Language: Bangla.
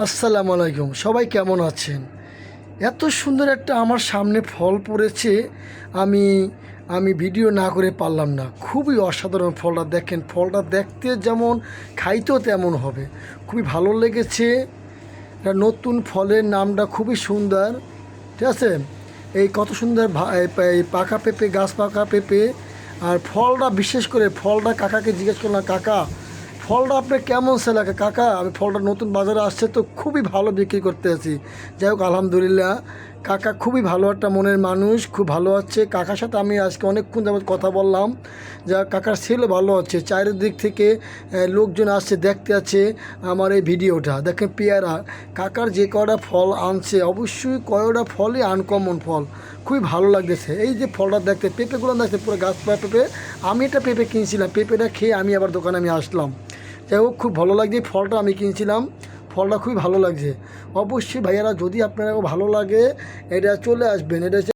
আসসালামু আলাইকুম, সবাই কেমন আছেন? এত সুন্দর একটা আমার সামনে ফল পড়েছে। আমি আমি ভিডিও না করে পারলাম না। খুবই অসাধারণ ফলটা, দেখেন ফলটা দেখতে যেমন খাইতেও তেমন হবে। খুবই ভালো লেগেছে। এটা নতুন ফলের নামটা খুবই সুন্দর, ঠিক আছে? এই কত সুন্দর এই পাকা পেঁপে, গাছ পাকা পেঁপে। আর ফলটা, বিশেষ করে ফলটা কাকাকে জিজ্ঞেস করলাম, কাকা ফলটা আপনার কেমন সে লাগে? কাকা আমি ফলটা নতুন বাজারে আসছে তো খুবই ভালো বিক্রি করতে আছি। যাই হোক আলহামদুলিল্লাহ, কাকা খুবই ভালো একটা মনের মানুষ, খুব ভালো হচ্ছে। কাকার সাথে আমি আজকে অনেকক্ষণ যাবত কথা বললাম। যা কাকার সেলও ভালো হচ্ছে, চারিদিক থেকে লোকজন আসছে দেখতে আছে আমার এই ভিডিওটা। দেখেন পেয়ারা, কাকার যে কয়টা ফল আনছে অবশ্যই কয়টা ফলই আনকমন ফল, খুবই ভালো লাগতেছে। এই যে ফলটা দেখতে, পেঁপেগুলো দেখতে পুরো গাছ পাকা পেঁপে। আমি একটা পেঁপে কিনছিলাম, পেঁপেটা খেয়ে আমি আবার দোকানে আমি আসলাম। যাই হোক খুব ভালো লাগছে, ফলটা আমি কিনছিলাম, ফলটা খুবই ভালো লাগছে। অবশ্যই ভাইয়ারা, যদি আপনারা ভালো লাগে এটা চলে আসবেন। এটা